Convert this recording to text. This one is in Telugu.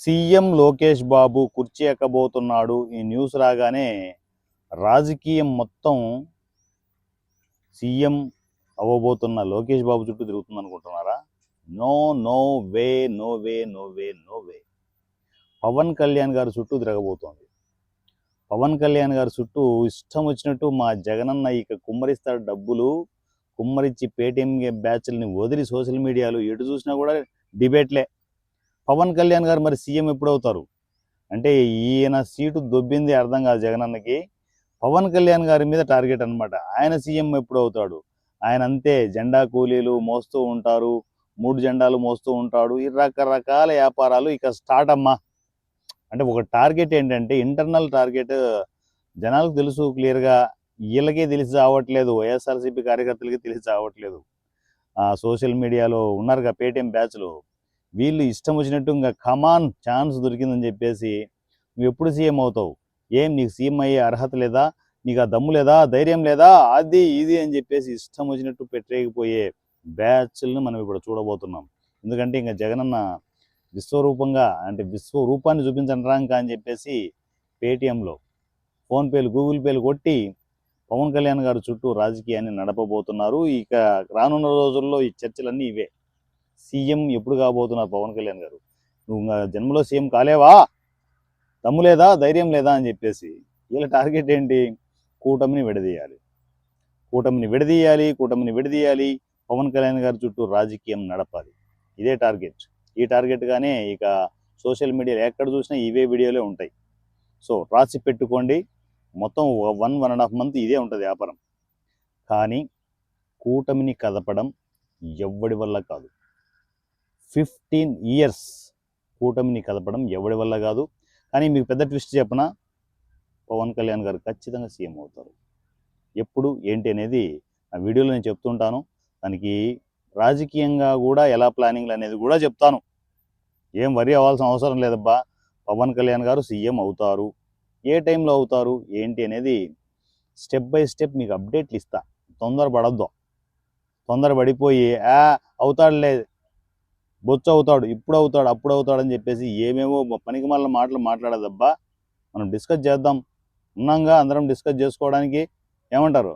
సీఎం లోకేష్ బాబు కుర్చీ ఎక్కబోతున్నాడు. ఈ న్యూస్ రాగానే రాజకీయం మొత్తం సీఎం అవ్వబోతున్న లోకేష్ బాబు చుట్టూ తిరుగుతుంది అనుకుంటున్నారా? No no way no way no way no way. Pawan Kalyan గారి చుట్టూ తిరగబోతోంది. పవన్ కళ్యాణ్ గారి చుట్టూ ఇష్టం వచ్చినట్టు మా జగనన్న ఇక కుమ్మరిస్తాడు డబ్బులు, కుమ్మరిచ్చి పేటీఎం బ్యాచ్ల్ని వదిలి సోషల్ మీడియాలో ఎటు చూసినా కూడా డిబేట్లే. పవన్ కళ్యాణ్ గారు మరి సీఎం ఎప్పుడు అవుతారు అంటే ఈయన సీటు దొబ్బింది అర్థం కాదు జగనన్నకి. పవన్ కళ్యాణ్ గారి మీద టార్గెట్ అనమాట. ఆయన సీఎం ఎప్పుడు అవుతాడు? ఆయన అంతే జెండా కూలీలు మోస్తూ ఉంటారు, 3 జెండాలు మోస్తూ ఉంటాడు. ఈ రకరకాల వ్యాపారాలు ఇక స్టార్ట్ అమ్మా. అంటే ఒక టార్గెట్ ఏంటంటే ఇంటర్నల్ టార్గెట్ జనాలకు తెలుసు క్లియర్గా, వీళ్ళకే తెలిసి రావట్లేదు, వైఎస్ఆర్సీపీ కార్యకర్తలకి తెలిసి రావట్లేదు. సోషల్ మీడియాలో ఉన్నారుగా పేటీఎం బ్యాచ్లు, వీళ్ళు ఇష్టం వచ్చినట్టు ఇంకా కమాన్ ఛాన్స్ దొరికిందని చెప్పేసి నువ్వు ఎప్పుడు సీఎం అవుతావు, ఏం నీకు సీఎం అయ్యే అర్హత లేదా, నీకు ఆ దమ్ము లేదా, ధైర్యం లేదా, అది ఇది అని చెప్పేసి ఇష్టం వచ్చినట్టు పెట్టేకపోయే బ్యాచ్లను మనం ఇప్పుడు చూడబోతున్నాం. ఎందుకంటే ఇంకా జగనన్న విశ్వరూపంగా అంటే విశ్వరూపాన్ని చూపించండి అని చెప్పేసి పేటీఎంలో ఫోన్పేలు గూగుల్ పేలు కొట్టి పవన్ కళ్యాణ్ గారు చుట్టూ రాజకీయాన్ని నడపబోతున్నారు. ఇక రానున్న రోజుల్లో ఈ చర్చలన్నీ ఇవే. సీఎం ఎప్పుడు కాబోతున్నారు పవన్ కళ్యాణ్ గారు, నువ్వు జన్మలో సీఎం కాలేవా, దమ్ము లేదా, ధైర్యం లేదా అని చెప్పేసి. వీళ్ళ టార్గెట్ ఏంటి? కూటమిని విడదీయాలి, కూటమిని విడదీయాలి, కూటమిని విడదీయాలి, పవన్ కళ్యాణ్ గారి చుట్టూ రాజకీయం నడపాలి. ఇదే టార్గెట్. ఈ టార్గెట్గానే ఇక సోషల్ మీడియాలో ఎక్కడ చూసినా ఇవే వీడియోలే ఉంటాయి. సో రాసి పెట్టుకోండి, మొత్తం 1.5 మంత్ ఇదే ఉంటుంది వ్యాపారం. కానీ కూటమిని కదపడం ఎవ్వడి వల్ల కాదు. 15 years కూటమిని కదపడం ఎవడి వల్ల కాదు. కానీ మీకు పెద్ద ట్విస్ట్ చెప్పనా, పవన్ కళ్యాణ్ గారు ఖచ్చితంగా సీఎం అవుతారు. ఎప్పుడు ఏంటి అనేది ఆ వీడియోలో నేను చెప్తుంటాను. దానికి రాజకీయంగా కూడా ఎలా ప్లానింగ్లు అనేది కూడా చెప్తాను. ఏం వరి అవ్వాల్సిన అవసరం లేదబ్బా. పవన్ కళ్యాణ్ గారు సీఎం అవుతారు. ఏ టైంలో అవుతారు ఏంటి అనేది స్టెప్ బై స్టెప్ మీకు అప్డేట్లు ఇస్తా. తొందరపడద్దు. తొందరపడిపోయి అవుతాడులే, బొచ్చు అవుతాడు, ఇప్పుడు అవుతాడు, అప్పుడు అవుతాడు అని చెప్పేసి ఏమేమో పనికి మళ్ళీ మాటలు మాట్లాడదబ్బా. మనం డిస్కస్ చేద్దాం, ఉన్నాంగా అందరం డిస్కస్ చేసుకోవడానికి. ఏమంటారు?